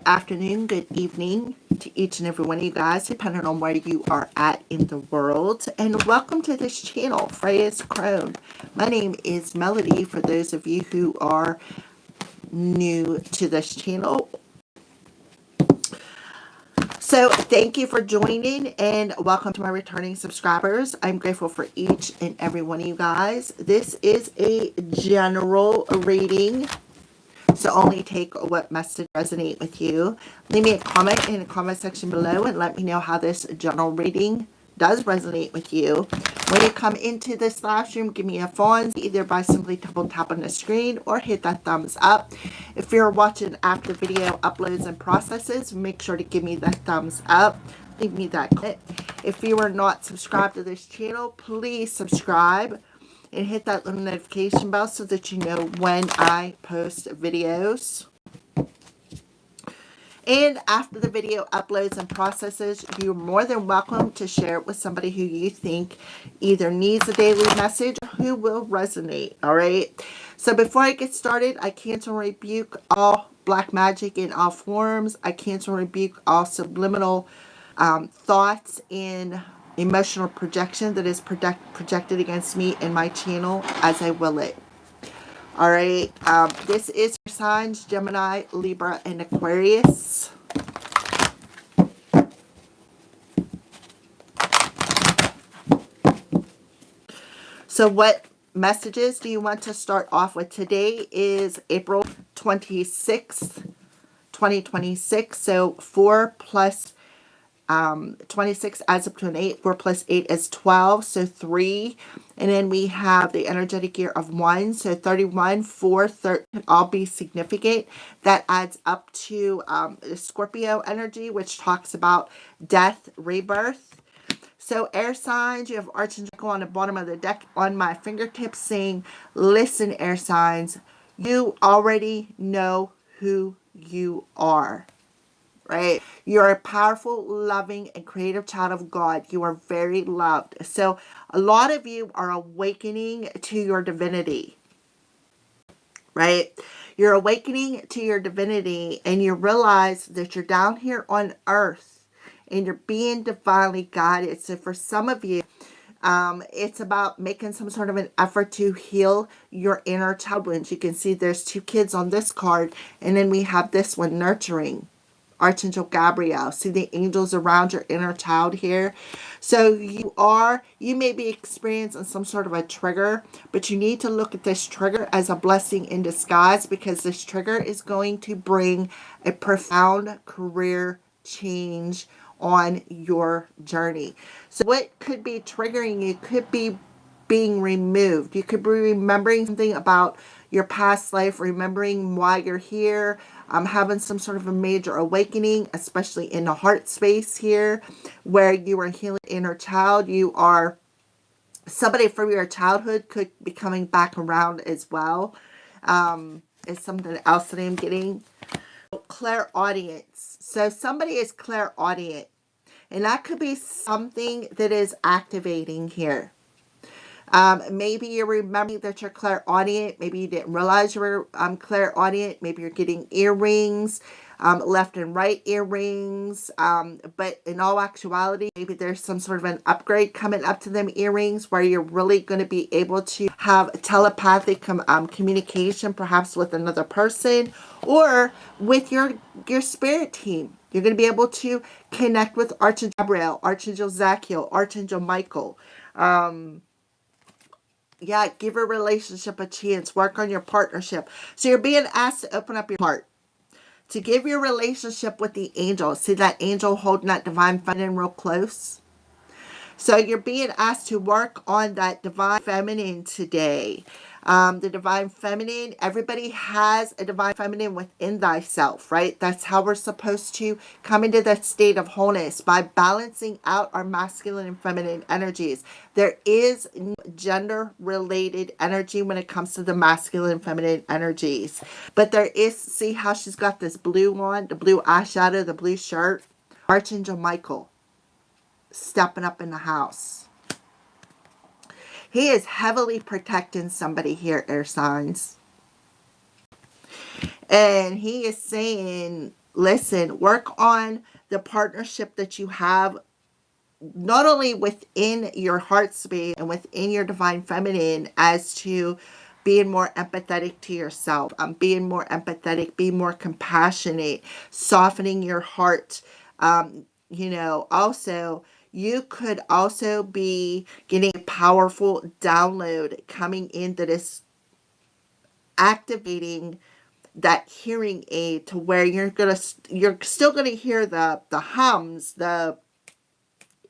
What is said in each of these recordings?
afternoon, good evening to each and every one of you guys, depending on where you are at in the world. And welcome to this channel, Freya's Crone. My name is Melody, for those of you who are new to this channel. So thank you for joining and welcome to my returning subscribers. I'm grateful for each and every one of you guys. This is a general reading, so only take what message resonate with you. Leave me a comment in the comment section below and let me know how this general reading does resonate with you. When you come into this live stream, give me a phone, either by simply double tap on the screen or hit that thumbs up. If you're watching after video uploads and processes, make sure to give me that thumbs up. Leave me that comment. If you are not subscribed to this channel, please subscribe and hit that little notification bell so that you know when I post videos. And after the video uploads and processes, you're more than welcome to share it with somebody who you think either needs a daily message or who will resonate. All right. So before I get started, I cancel and rebuke all black magic in all forms. I cancel and rebuke all subliminal thoughts and emotional projection that is projected against me and my channel as I will it. All right, this is your signs, Gemini, Libra, and Aquarius. So what messages do you want to start off with? Today is April 26th, 2026. So 4 plus 26 adds up to an 8. 4 plus 8 is 12, so 3. And then we have the energetic year of 1, so 31, 4, 13 can all be significant. That adds up to the Scorpio energy, which talks about death, rebirth. So air signs, you have Archangel on the bottom of the deck on my fingertips saying, listen, air signs, you already know who you are. Right? You're a powerful, loving, and creative child of God. You are very loved. So a lot of you are awakening to your divinity. Right? You're awakening to your divinity and you realize that you're down here on earth and you're being divinely guided. So for some of you, it's about making some sort of an effort to heal your inner child wounds. You can see there's 2 kids on this card, and then we have this one, nurturing. Archangel Gabriel. See the angels around your inner child here. So you may be experiencing some sort of a trigger, but you need to look at this trigger as a blessing in disguise, because this trigger is going to bring a profound career change on your journey. So what could be triggering you could be being removed. You could be remembering something about your past life, remembering why you're here, having some sort of a major awakening, especially in the heart space here, where you are healing inner child. You are somebody from your childhood could be coming back around as well. Is something else that I'm getting. Clairaudience. So somebody is clairaudient, and that could be something that is activating here. Maybe you're remembering that you're clairaudient. Maybe you didn't realize you were clairaudient. Maybe you're getting earrings, left and right earrings. But in all actuality, maybe there's some sort of an upgrade coming up to them earrings where you're really going to be able to have telepathic communication, perhaps with another person or with your spirit team. You're going to be able to connect with Archangel Gabriel, Archangel Zachiel, Archangel Michael. Yeah, give your relationship a chance. Work on your partnership. So you're being asked to open up your heart. To give your relationship with the angel. See that angel holding that divine feminine real close? So you're being asked to work on that divine feminine today. The divine feminine, everybody has a divine feminine within thyself, right? That's how we're supposed to come into that state of wholeness, by balancing out our masculine and feminine energies. There is gender-related energy when it comes to the masculine and feminine energies. But there is, see how she's got this blue on, the blue eyeshadow, the blue shirt? Archangel Michael stepping up in the house. He is heavily protecting somebody here, air signs. And he is saying, listen, work on the partnership that you have, not only within your heart space and within your divine feminine, as to being more empathetic to yourself, being more empathetic, being more compassionate, softening your heart. Also, you could also be getting a powerful download coming in that is activating that hearing aid, to where you're still gonna hear the hums, the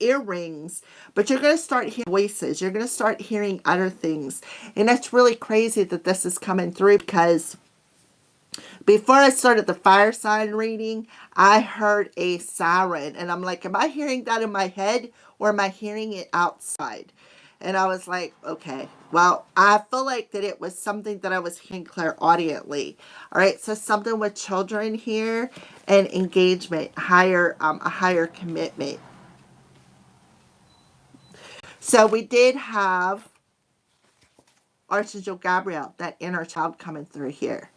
earrings, but you're going to start hearing voices. You're going to start hearing other things. And that's really crazy that this is coming through, because before I started the fire sign reading, I heard a siren. And I'm like, am I hearing that in my head, or am I hearing it outside? And I was like, okay, well, I feel like that it was something that I was hearing clairaudiently. All right, so something with children here and engagement, a higher commitment. So we did have Archangel Gabriel, that inner child, coming through here.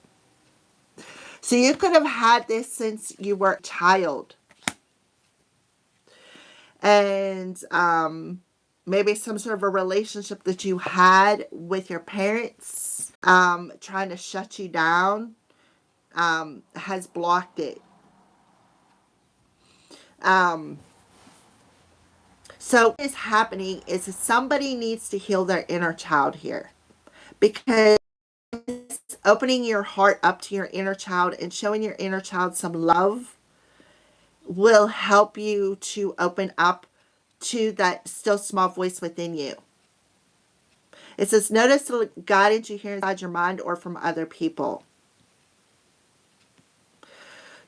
So you could have had this since you were a child. And maybe some sort of a relationship that you had with your parents, trying to shut you down, has blocked it. So what is happening is that somebody needs to heal their inner child here, because opening your heart up to your inner child and showing your inner child some love will help you to open up to that still small voice within you. It says, notice the guidance you hear inside your mind or from other people.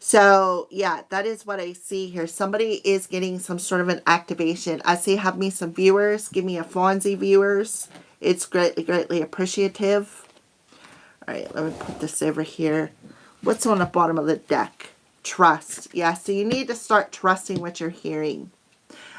So yeah, that is what I see here. Somebody is getting some sort of an activation. I see, have me some viewers. Give me a Fonzie viewers. It's greatly, greatly appreciative. All right, let me put this over here. What's on the bottom of the deck? Trust. Yeah, so you need to start trusting what you're hearing.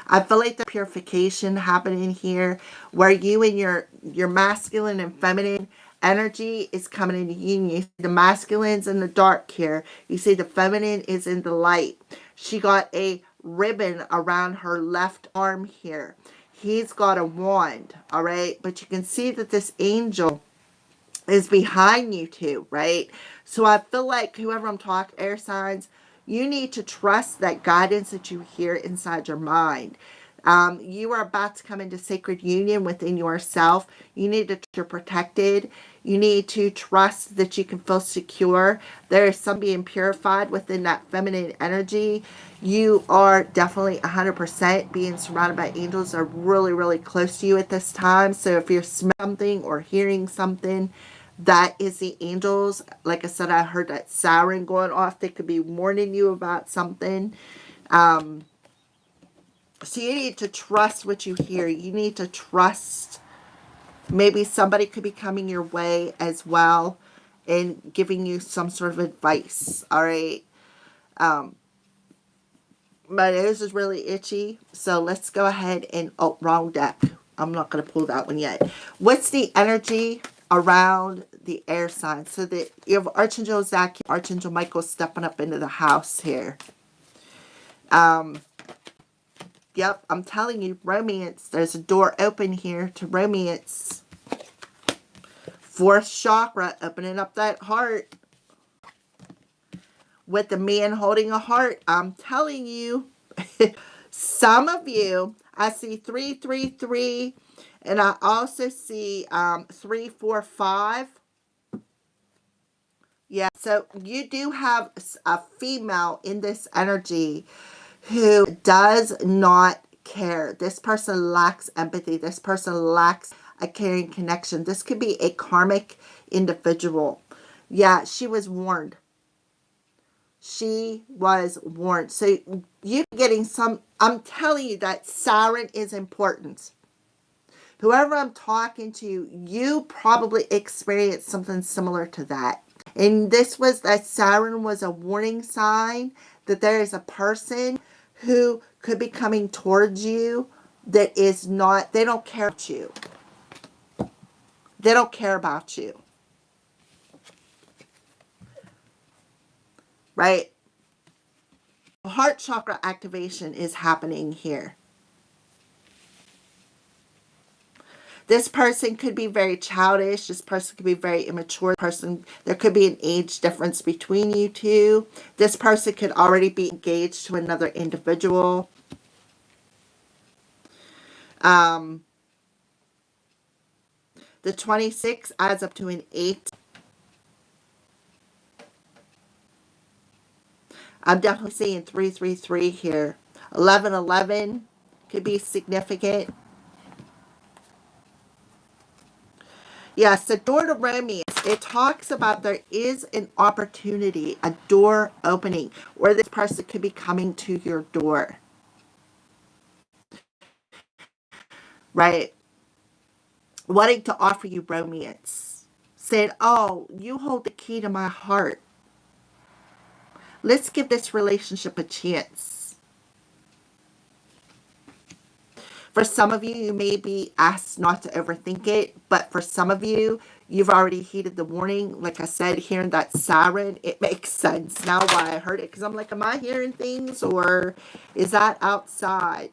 I feel like the purification happening here, where you and your masculine and feminine energy is coming into union. You see the masculine's in the dark here. You see the feminine is in the light. She got a ribbon around her left arm here. He's got a wand, all right? But you can see that this angel is behind you two, right? So I feel like whoever I'm talking, air signs, you need to trust that guidance that you hear inside your mind. You are about to come into sacred union within yourself. You need to you're protected. You need to trust that you can feel secure. There is some being purified within that feminine energy. You are definitely 100% being surrounded by angels that are really, really close to you at this time. So if you're smelling something or hearing something, that is the angels. Like I said, I heard that siren going off. They could be warning you about something. So you need to trust what you hear. You need to trust. Maybe somebody could be coming your way as well and giving you some sort of advice. All right. My nose is really itchy. So let's go ahead and, oh, wrong deck. I'm not going to pull that one yet. What's the energy around the air sign? So that you have Archangel Zach, Archangel Michael stepping up into the house here. Yep, I'm telling you, romance. There's a door open here to romance. Fourth chakra, opening up that heart. With the man holding a heart, I'm telling you. Some of you, I see 333, and I also see 345. Yeah, so you do have a female in this energy who does not care. This person lacks empathy. This person lacks a caring connection. This could be a karmic individual. Yeah, she was warned. She was warned. So you're getting some, I'm telling you that siren is important. Whoever I'm talking to, you probably experienced something similar to that. And this was, that siren was a warning sign that there is a person who could be coming towards you that is not, they don't care about you. They don't care about you. Right? Heart chakra activation is happening here. This person could be very childish. This person could be very immature. There could be an age difference between you two. This person could already be engaged to another individual. The 26 adds up to an 8. I'm definitely seeing 333 here. 1111 could be significant. Yes, the door to romance. It talks about there is an opportunity, a door opening, where this person could be coming to your door. Right? Wanting to offer you romance. Saying, oh, you hold the key to my heart. Let's give this relationship a chance. For some of you, you may be asked not to overthink it, but for some of you, you've already heeded the warning. Like I said, hearing that siren, it makes sense now why I heard it. Because I'm like, am I hearing things, or is that outside?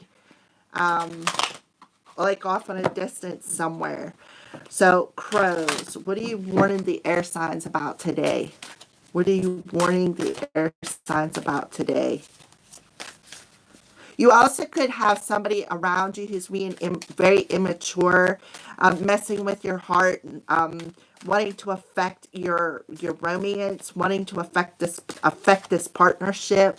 Like off in a distance somewhere. So, crows, what are you warning the air signs about today? What are you warning the air signs about today? You also could have somebody around you who's being very immature, messing with your heart, wanting to affect your romance, wanting to affect this partnership.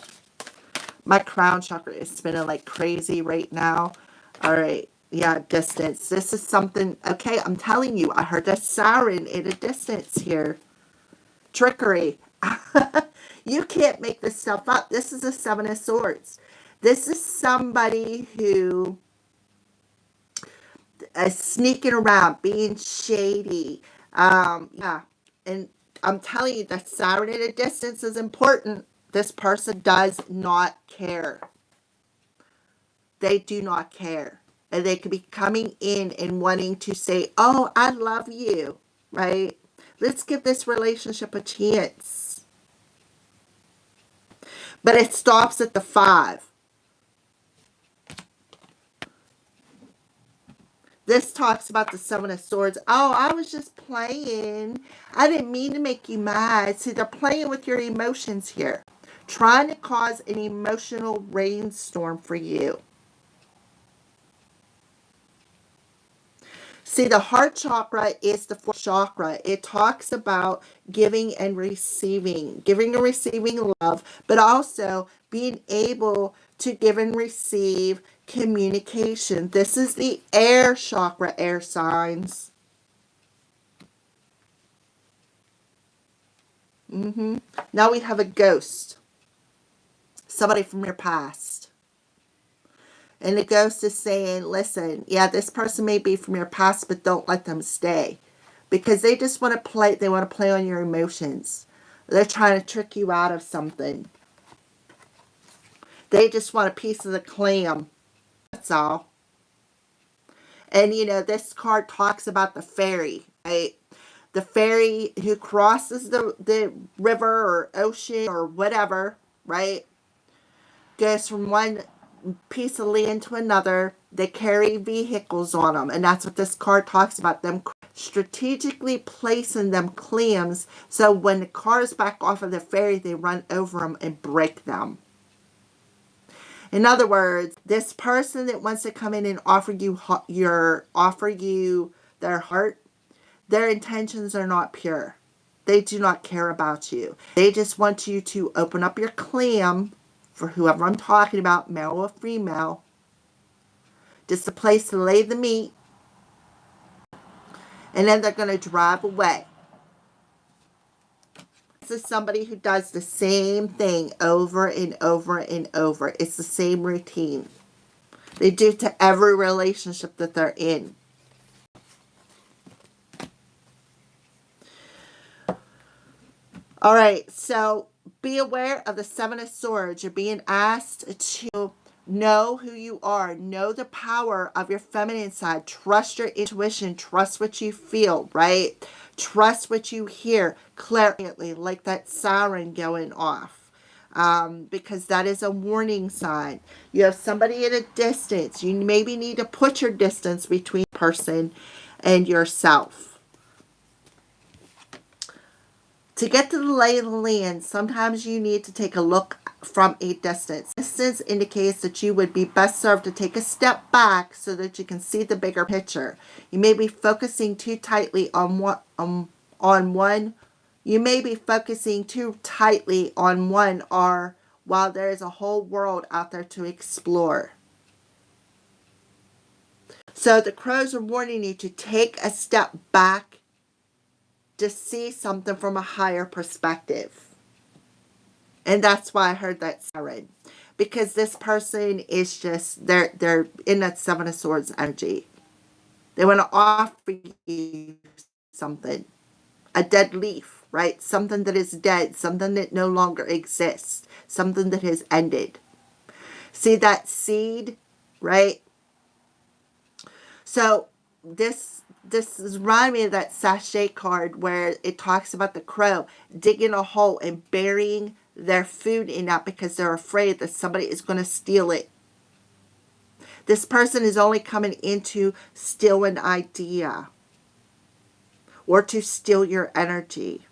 My crown chakra is spinning like crazy right now. All right. Yeah, distance. This is something. Okay, I'm telling you, I heard a siren in a distance here. Trickery. You can't make this stuff up. This is a 7 of Swords. This is somebody who is sneaking around, being shady. Yeah. And I'm telling you, the siren at a distance is important. This person does not care. They do not care. And they could be coming in and wanting to say, oh, I love you, right? Let's give this relationship a chance. But it stops at the 5. This talks about the 7 of Swords. Oh, I was just playing. I didn't mean to make you mad. See, they're playing with your emotions here. Trying to cause an emotional rainstorm for you. See, the heart chakra is the 4th chakra. It talks about giving and receiving love, but also being able to give and receive communication. This is the air chakra, air signs. Now we have a ghost. Somebody from your past. And the ghost is saying, listen, yeah, this person may be from your past, but don't let them stay. Because they just want to play, they want to play on your emotions. They're trying to trick you out of something. They just want a piece of the clam. That's all. And, you know, this card talks about the fairy, right? The fairy who crosses the river or ocean or whatever, right? Goes from one piece of land to another. They carry vehicles on them, and that's what this card talks about, them strategically placing them clams so when the cars back off of the ferry, they run over them and break them. In other words, this person that wants to come in and offer you their heart, their intentions are not pure. They do not care about you. They just want you to open up your clam for whoever I'm talking about, male or female. Just a place to lay the meat. And then they're going to drive away. This is somebody who does the same thing over and over and over. It's the same routine. They do to every relationship that they're in. All right, so be aware of the 7 of Swords. You're being asked to know who you are. Know the power of your feminine side. Trust your intuition. Trust what you feel, right? Trust what you hear clariently, like that siren going off. because that is a warning sign. You have somebody at a distance. You maybe need to put your distance between the person and yourself. To get to the lay of the land, sometimes you need to take a look from a distance. Distance indicates that you would be best served to take a step back so that you can see the bigger picture. You may be focusing too tightly on one. You may be focusing too tightly on one, or while there is a whole world out there to explore. So the crows are warning you to take a step back to see something from a higher perspective. And that's why I heard that siren. Because this person is just, they're in that Seven of Swords energy. They want to offer you something. A dead leaf, right? Something that is dead. Something that no longer exists. Something that has ended. See that seed, right? So this is reminding me of that sachet card where it talks about the crow digging a hole and burying their food in that because they're afraid that somebody is going to steal it. This person is only coming in to steal an idea or to steal your energy.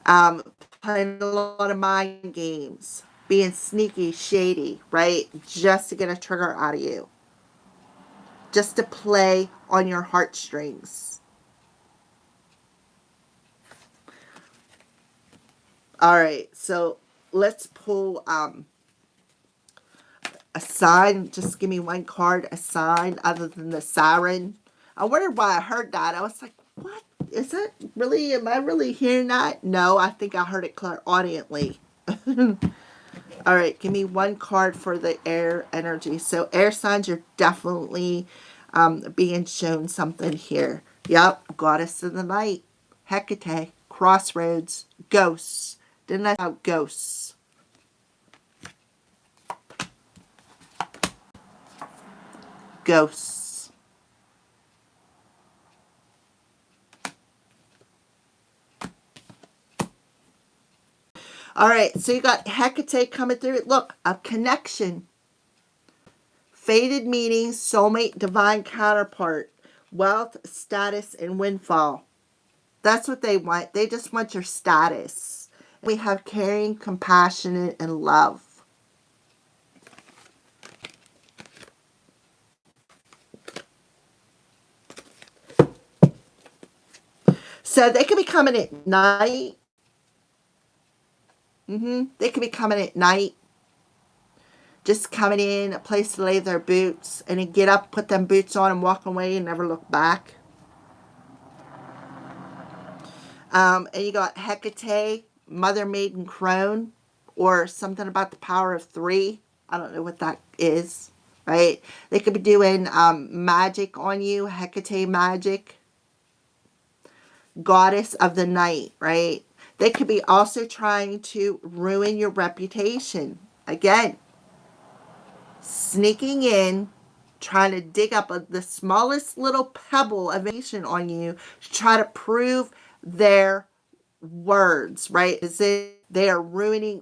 Playing a lot of mind games, being sneaky, shady, right? Just to get a trigger out of you. Just to play on your heartstrings. All right, so let's pull a sign. Just give me one card, a sign other than the siren. I wondered why I heard that. I was like, what? Is it really? Am I really hearing that? No, I think I heard it clairaudiently. All right, give me one card for the air energy. So air signs, you're definitely being shown something here. Yep, goddess of the night, Hecate, crossroads, ghosts. Didn't I have ghosts? Ghosts. All right, so you got Hecate coming through. Look, a connection. Fated meetings, soulmate, divine counterpart, wealth, status, and windfall. That's what they want. They just want your status. We have caring, compassionate, and love. So they could be coming at night. They could be coming at night. Just coming in, a place to lay their boots, and then get up, put them boots on, and walk away and never look back. And you got Hecate, Mother Maiden Crone, or something about the power of three. I don't know what that is, right? They could be doing magic on you, Hecate magic, goddess of the night, right? They could be also trying to ruin your reputation. Again, sneaking in, trying to dig up the smallest little pebble of information on you to try to prove their words, right? As if they are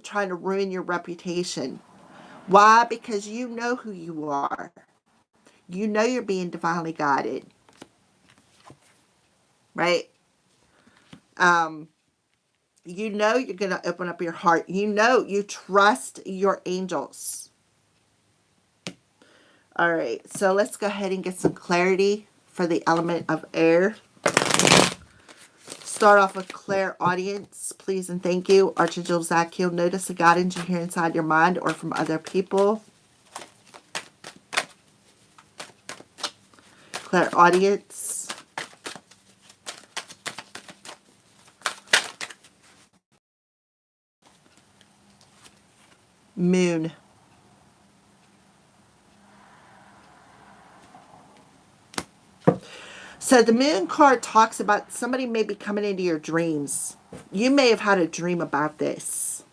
trying to ruin your reputation. Why? Because you know who you are. You know you're being divinely guided, right? You know you're going to open up your heart. You know you trust your angels. All right, so let's go ahead and get some clarity for the element of air. Start off with clairaudience, please and thank you. Archangel Zakiel, notice a guidance you hear inside your mind or from other people. Clairaudience. Moon. So the moon card talks about somebody may be coming into your dreams. You may have had a dream about this.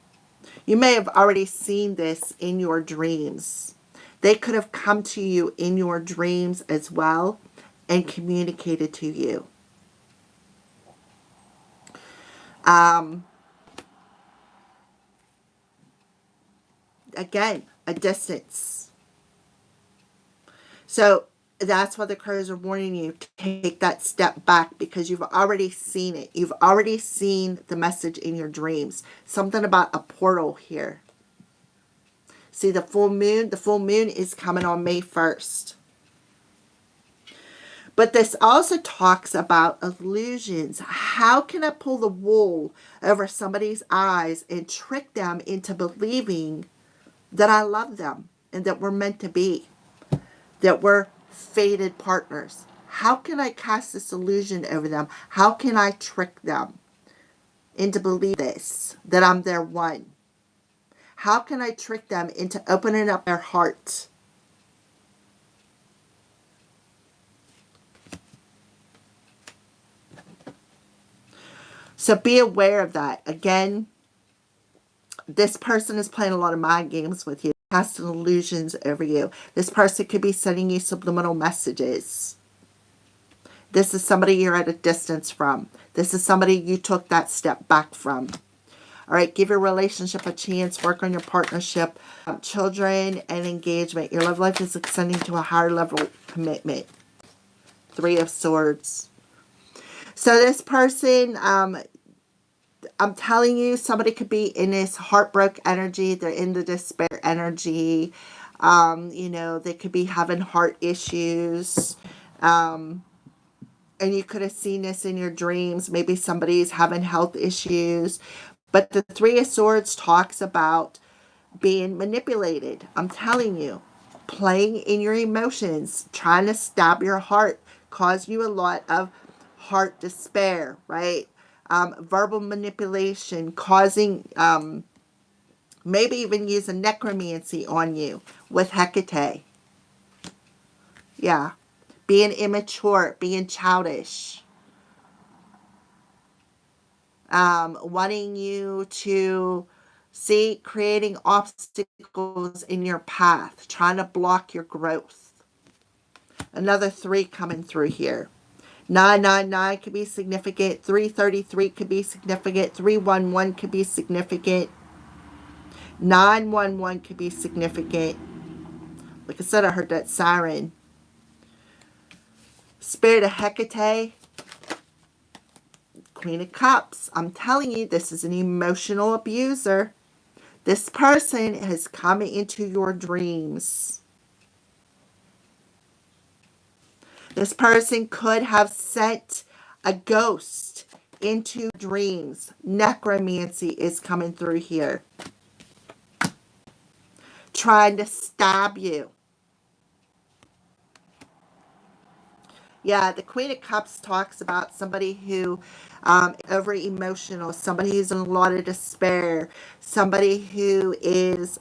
You may have already seen this in your dreams. They could have come to you in your dreams as well and communicated to you. again, a distance. So that's why the cards are warning you to take that step back, because you've already seen it. You've already seen the message in your dreams. Something about a portal here. See the full moon? The full moon is coming on May 1st. But this also talks about illusions. How can I pull the wool over somebody's eyes and trick them into believing that I love them and that we're meant to be, that we're fated partners? How can I cast this illusion over them? How can I trick them into believing this, that I'm their one? How can I trick them into opening up their heart? So be aware of that. Again, this person is playing a lot of mind games with you, casting illusions over you. This person could be sending you subliminal messages. This is somebody you're at a distance from. This is somebody you took that step back from. All right, give your relationship a chance. Work on your partnership, children, and engagement. Your love life is extending to a higher level of commitment. 3 of Swords. So this person, I'm telling you, somebody could be in this heartbroken energy. They're in the despair energy. You know, they could be having heart issues. And you could have seen this in your dreams. Maybe somebody's having health issues. But the 3 of Swords talks about being manipulated. I'm telling you, playing in your emotions, trying to stab your heart, cause you a lot of heart despair, right? Verbal manipulation, causing, maybe even using necromancy on you with Hecate. Yeah. Being immature, being childish. Wanting you to see, creating obstacles in your path, trying to block your growth. Another 3 coming through here. 999 could be significant. 333 could be significant. 311 could be significant. 911 could be significant. Like I said, I heard that siren. Spirit of Hecate. Queen of Cups. I'm telling you, this is an emotional abuser. This person has come into your dreams. This person could have sent a ghost into dreams. Necromancy is coming through here. Trying to stab you. Yeah, the Queen of Cups talks about somebody who over emotional, somebody who's in a lot of despair, somebody who is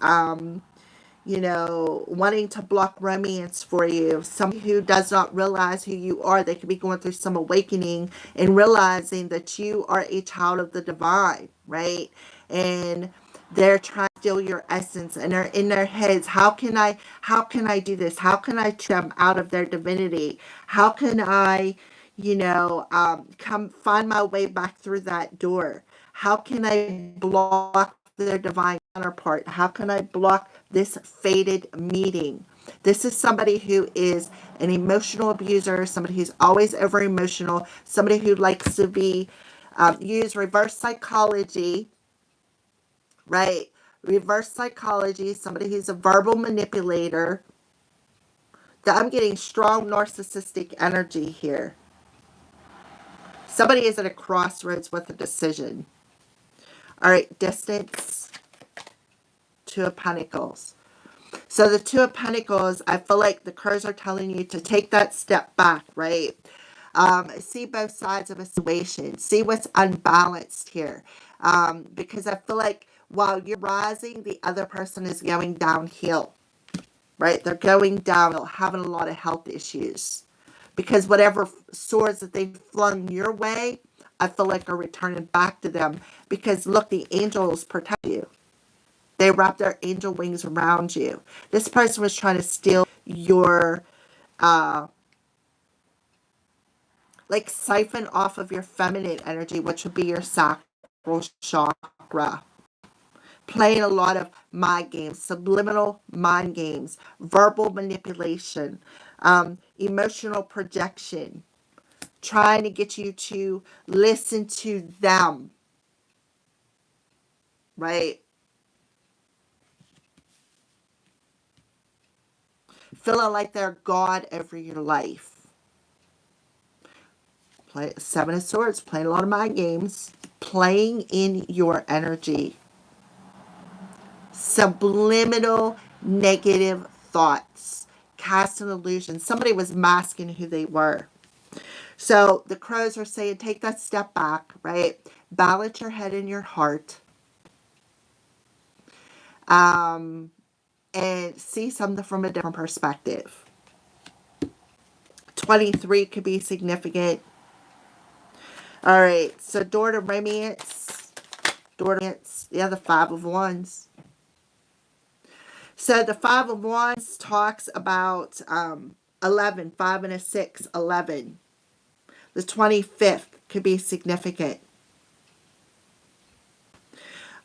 you know, wanting to block romance for you, somebody who does not realize who you are. They could be going through some awakening and realizing that you are a child of the divine, right? And they're trying to steal your essence, and they're in their heads, how can I do this? How can I trick them out of their divinity? How can I, you know, come find my way back through that door? How can I block their divine counterpart? How can I block this fated meeting? This is somebody who is an emotional abuser, somebody who's always over emotional, somebody who likes to be use reverse psychology, right? Reverse psychology, somebody who's a verbal manipulator. I'm getting strong narcissistic energy here. Somebody is at a crossroads with a decision. All right, distance. 2 of Pentacles. So the 2 of Pentacles, I feel like the cards are telling you to take that step back, right? See both sides of a situation. See what's unbalanced here. Because I feel like while you're rising, the other person is going downhill, right? They're going downhill, having a lot of health issues. Because whatever swords that they flung your way, I feel like are returning back to them. Because look, the angels protect you. They wrap their angel wings around you. This person was trying to steal your, like siphon off of your feminine energy, which would be your sacral chakra. playing a lot of mind games, subliminal mind games, verbal manipulation, emotional projection, trying to get you to listen to them, right? Feeling like they're God over your life. Play Seven of Swords, playing a lot of mind games, playing in your energy. Subliminal negative thoughts, cast an illusion. Somebody was masking who they were. So the crows are saying, take that step back, right? Balance your head and your heart. And see something from a different perspective. 23 could be significant. All right, so door to romance. Door to romance. Yeah, the Five of Wands. So the Five of Wands talks about 11, 5 and a 6, 11. The 25th could be significant.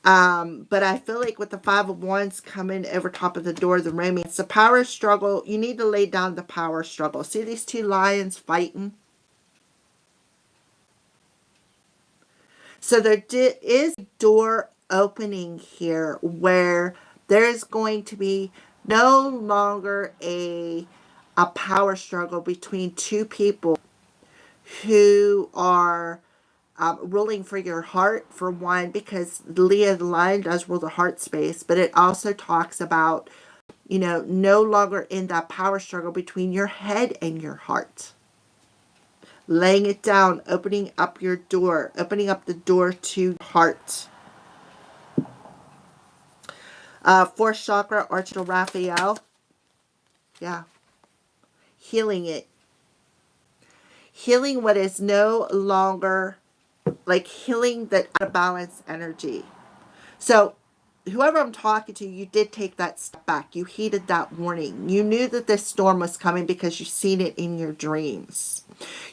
But I feel like with the Five of Wands coming over top of the door of the romance, the power struggle, you need to lay down the power struggle. See these two lions fighting? So there is a door opening here where there's going to be no longer a power struggle between two people who are ruling for your heart, for one, because Leo the Lion does rule the heart space, but it also talks about, no longer in that power struggle between your head and your heart. Laying it down, opening up your door, opening up the door to heart. Fourth chakra, Archangel Raphael. Yeah. Healing it. Healing what is no longer, like healing that out of balance energy. So whoever I'm talking to, you did take that step back. You heeded that warning. You knew that this storm was coming because you've seen it in your dreams.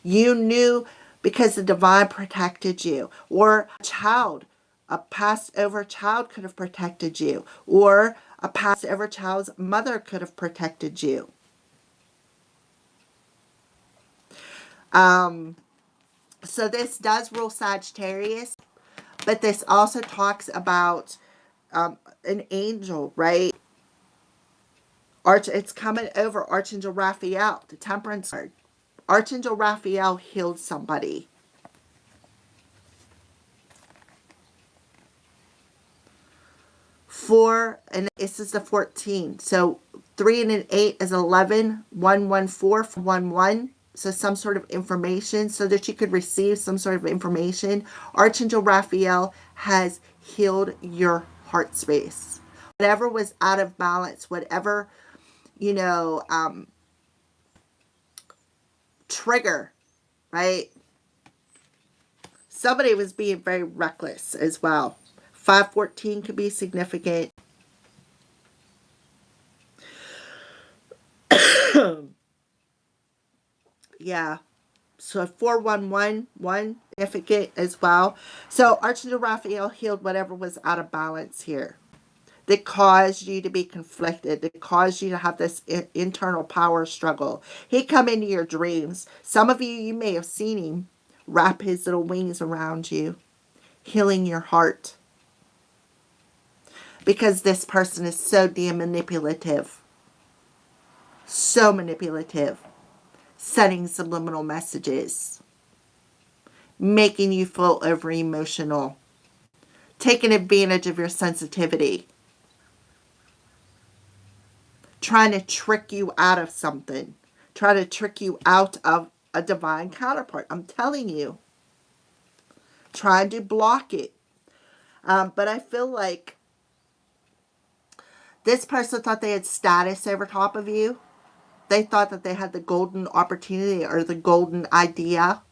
You knew because the divine protected you. Or a child, a passed over child could have protected you. Or a passed over child's mother could have protected you. So this does rule Sagittarius, but this also talks about an angel, right? It's coming over Archangel Raphael, the Temperance card. Archangel Raphael healed somebody. Four, and this is the 14. So 3 and an 8 is 11. 114 1 1. So some sort of information, so that you could receive some sort of information. Archangel Raphael has healed your heart space. Whatever was out of balance, whatever, trigger, right? Somebody was being very reckless as well. 514 could be significant. Yeah. So 4111 significant as well. So Archangel Raphael healed whatever was out of balance here, that caused you to be conflicted, that caused you to have this internal power struggle. He come into your dreams. Some of you may have seen him wrap his little wings around you, healing your heart. Because this person is so damn manipulative. So manipulative. Sending subliminal messages. Making you feel over emotional. Taking advantage of your sensitivity. Trying to trick you out of something. Trying to trick you out of a divine counterpart. I'm telling you. Trying to block it. But I feel like this person thought they had status over top of you. They thought that they had the golden opportunity or the golden idea.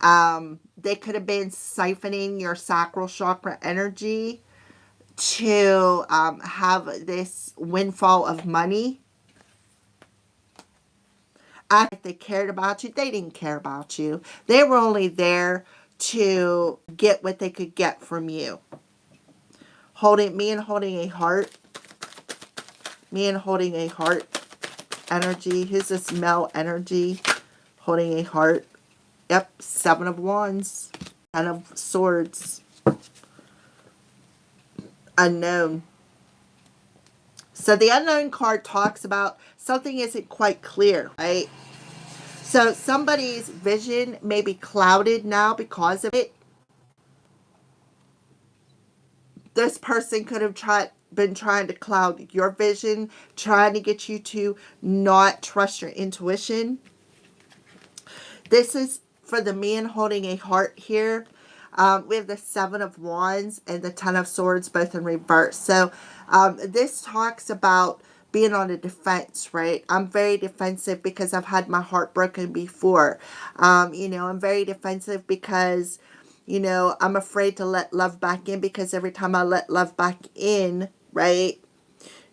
They could have been siphoning your sacral chakra energy to have this windfall of money. I think they cared about you. They didn't care about you. They were only there to get what they could get from you. Me and holding a heart. Me and holding a heart energy. Who's this male energy? Holding a heart. Yep, 7 of Wands. 10 of Swords. Unknown. So the unknown card talks about something isn't quite clear, right? So somebody's vision may be clouded now because of it. This person could have been trying to cloud your vision, trying to get you to not trust your intuition. This is for the man holding a heart here. We have the 7 of Wands and the 10 of Swords, both in reverse. So this talks about being on the defense, right? I'm very defensive because I've had my heart broken before. You know, I'm very defensive because, you know, I'm afraid to let love back in, because every time I let love back in, right,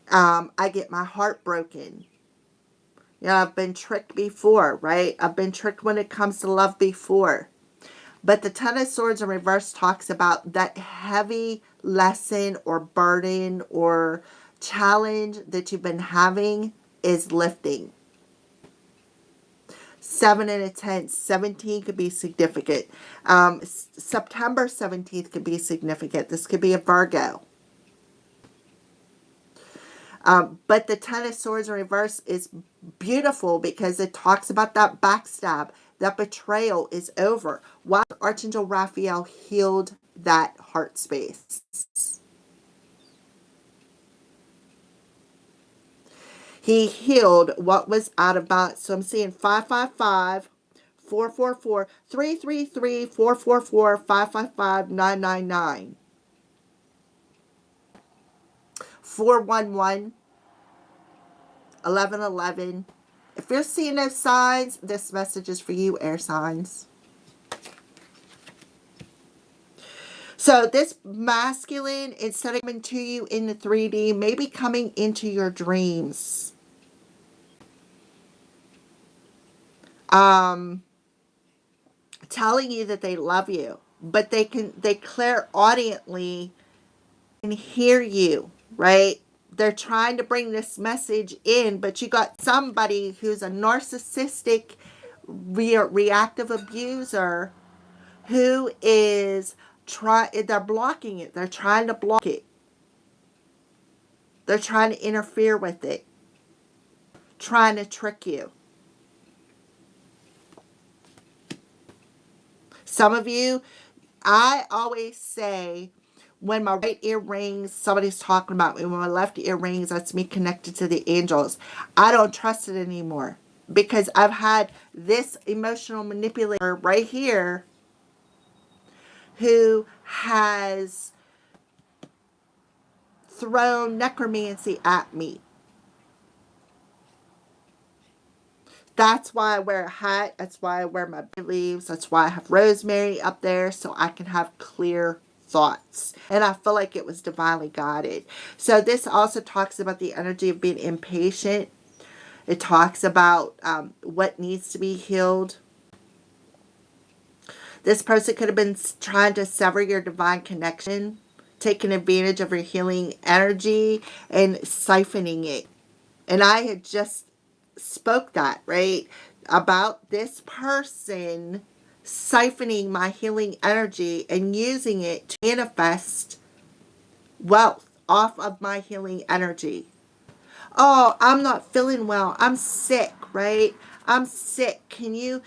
I get my heart broken. Yeah, I've been tricked before, right? I've been tricked when it comes to love before. But the 10 of Swords in reverse talks about that heavy lesson or burden or challenge that you've been having is lifting. 7 and a 10. 17 could be significant. September 17th could be significant. This could be a Virgo. But the 10 of Swords in reverse is beautiful because it talks about that backstab. That betrayal is over. Why? Archangel Raphael healed that heart space. He healed what was out of balance. So I'm seeing 555, 444, 333, 444, 555, 999, 411, 1111. If you're seeing those signs, this message is for you, air signs. So this masculine, instead of coming to you in the 3D, may be coming into your dreams. Telling you that they love you, but they clairaudiently can hear you, right? They're trying to bring this message in, but you got somebody who's a narcissistic, reactive abuser who is they're blocking it. They're trying to block it. They're trying to interfere with it. Trying to trick you. Some of you, I always say, when my right ear rings, somebody's talking about me. When my left ear rings, that's me connected to the angels. I don't trust it anymore because I've had this emotional manipulator right here who has thrown necromancy at me. That's why I wear a hat. That's why I wear my leaves. That's why I have rosemary up there, so I can have clear thoughts. And I feel like it was divinely guided. So this also talks about the energy of being impatient. It talks about what needs to be healed. This person could have been trying to sever your divine connection, taking advantage of your healing energy and siphoning it. And I had just spoke that, right? About this person siphoning my healing energy and using it to manifest wealth off of my healing energy. Oh, I'm not feeling well. I'm sick, right? I'm sick. Can you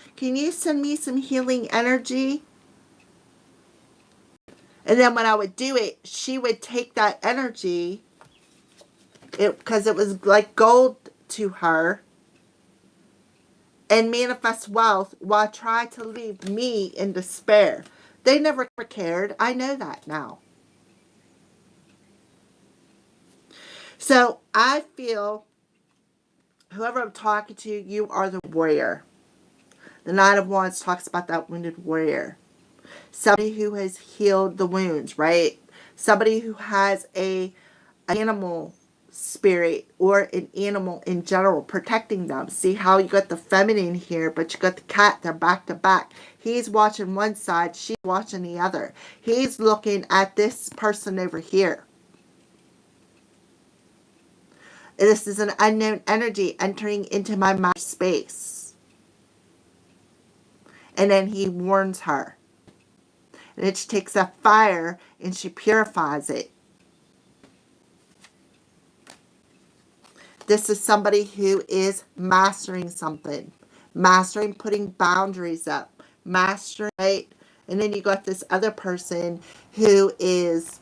send me some healing energy? And then when I would do it, she would take that energy, because it was like gold to her, and manifest wealth while trying to leave me in despair. They never cared. I know that now. So I feel whoever I'm talking to, you are the warrior. The Nine of Wands talks about that wounded warrior. Somebody who has healed the wounds, right? Somebody who has a animal spirit or an animal in general protecting them. See how you got the feminine here, but you got the cat, they're back to back. He's watching one side, she's watching the other. He's looking at this person over here. This is an unknown energy entering into my mind space. And then he warns her. And it takes a fire and she purifies it. This is somebody who is mastering something. Mastering putting boundaries up. Mastering, right? And then you got this other person who is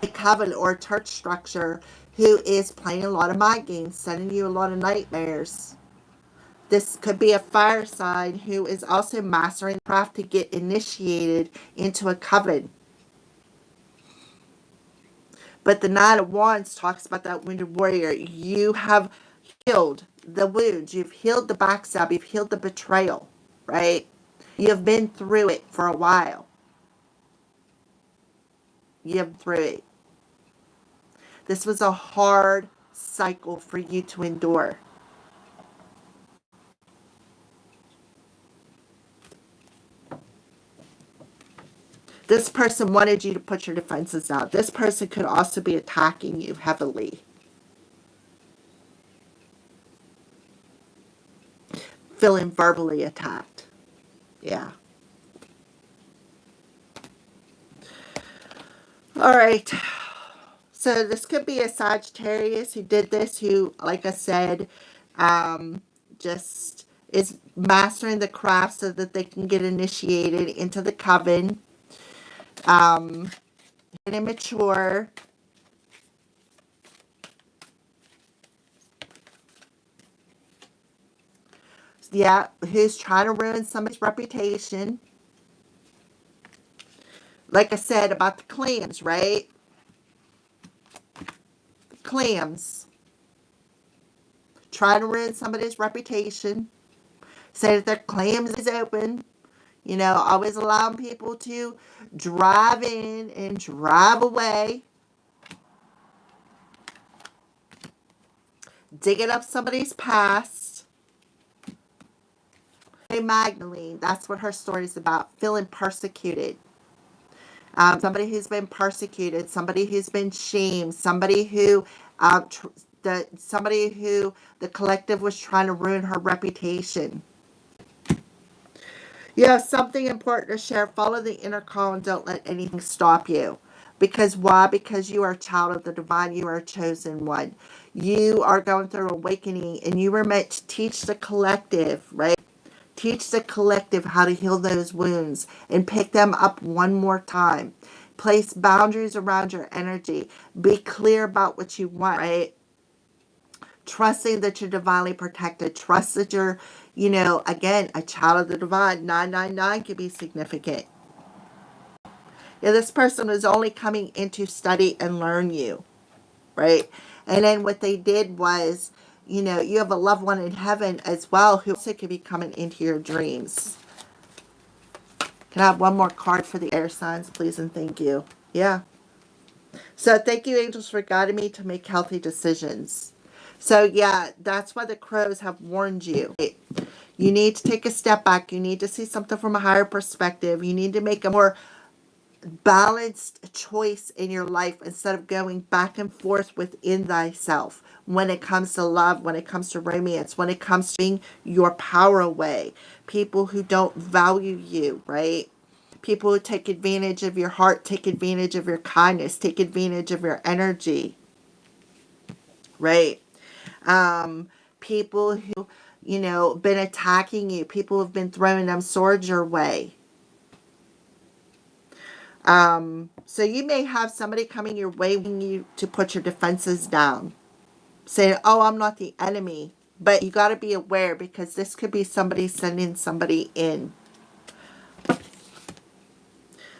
a coven or a church structure who is playing a lot of mind games, sending you a lot of nightmares. This could be a fire sign who is also mastering the craft to get initiated into a coven. But the Nine of Wands talks about that wounded warrior. You have healed the wounds. You've healed the backstab. You've healed the betrayal, right? You have been through it for a while. You have been through it. This was a hard cycle for you to endure. This person wanted you to put your defenses down. This person could also be attacking you heavily. Feeling verbally attacked. Yeah. All right. So this could be a Sagittarius who did this, who, like I said, just is mastering the craft so that they can get initiated into the coven. Getting mature. Yeah, who's trying to ruin somebody's reputation. Like I said about the clams, right? Clams. Trying to ruin somebody's reputation. Say that their clams is open. You know, always allowing people to drive in and drive away. Digging up somebody's past. Hey, Magdalene, that's what her story is about. Feeling persecuted. Somebody who's been persecuted. Somebody who's been shamed. Somebody who the collective was trying to ruin her reputation. You have something important to share. Follow the inner call and don't let anything stop you. Because why? Because you are a child of the divine. You are a chosen one. You are going through awakening and you were meant to teach the collective, right? Teach the collective how to heal those wounds and pick them up one more time. Place boundaries around your energy. Be clear about what you want, right? Trusting that you're divinely protected. Trust that you're, again, a child of the divine. 999 can be significant. Yeah, this person was only coming in to study and learn you, right? And then what they did was, you have a loved one in heaven as well who also could be coming into your dreams. Can I have one more card for the air signs, please, and thank you. Yeah. So thank you, angels, for guiding me to make healthy decisions. So yeah, that's why the crows have warned you. You need to take a step back. You need to see something from a higher perspective. You need to make a more balanced choice in your life instead of going back and forth within thyself when it comes to love, when it comes to romance, when it comes to giving your power away. People who don't value you, right? People who take advantage of your heart, take advantage of your kindness, take advantage of your energy, right? People who, been attacking you, people who have been throwing them swords your way. So you may have somebody coming your way wanting you to put your defenses down. Saying, oh, I'm not the enemy. But you got to be aware because this could be somebody sending somebody in.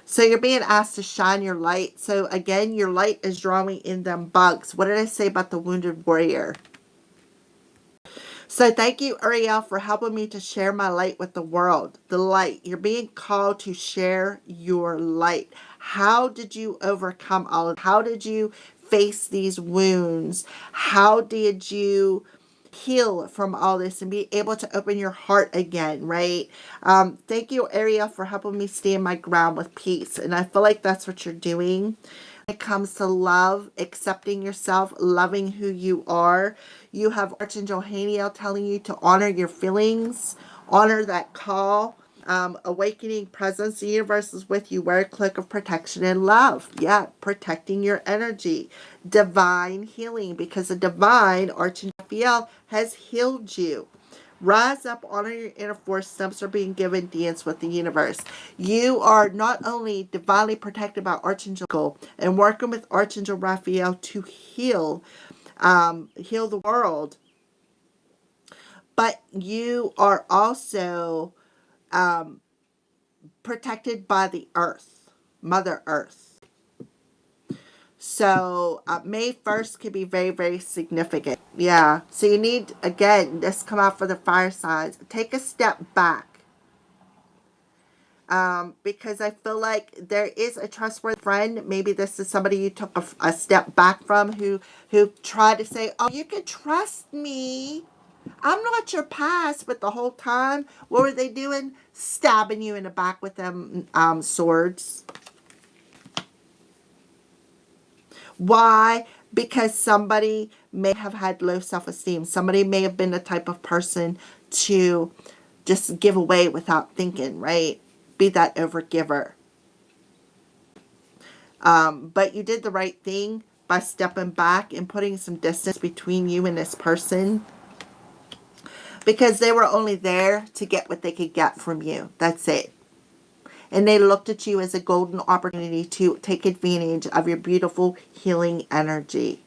So you're being asked to shine your light. So again, your light is drawing in them bugs. What did I say about the wounded warrior? So thank you, Uriel, for helping me to share my light with the world. The light. You're being called to share your light. How did you overcome all of it? How did you face these wounds? How did you heal from all this and be able to open your heart again, right? Thank you, Ariel, for helping me stand my ground with peace. And I feel like that's what you're doing. When it comes to love, accepting yourself, loving who you are, you have Archangel Haniel telling you to honor your feelings, honor that call. Awakening presence, the universe is with you. Wear a cloak of protection and love. Yeah, protecting your energy. Divine healing, because the divine Archangel Raphael has healed you. Rise up, honor your inner force. Steps are being given. Dance with the universe. You are not only divinely protected by Archangel and working with Archangel Raphael to heal the world, but you are also protected by the earth, Mother Earth. So May 1st can be very, very significant. Yeah. So you need, again, this come out for the fire signs. Take a step back. Because I feel like there is a trustworthy friend. Maybe this is somebody you took a step back from who tried to say, oh, you can trust me. I'm not your past, but the whole time, what were they doing? Stabbing you in the back with them swords. Why? Because somebody may have had low self-esteem. Somebody may have been the type of person to just give away without thinking, right? Be that overgiver. But you did the right thing by stepping back and putting some distance between you and this person. Because they were only there to get what they could get from you. That's it. And they looked at you as a golden opportunity to take advantage of your beautiful healing energy.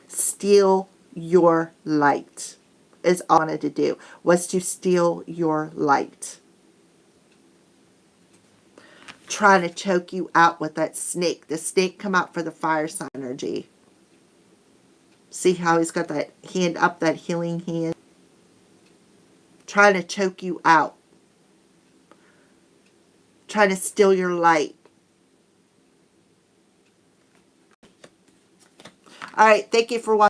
Steal your light is all I wanted to do, was to steal your light. Trying to choke you out with that snake. The snake come out for the fire sign energy. See how he's got that hand up, that healing hand? Trying to choke you out. Trying to steal your light. All right, thank you for watching.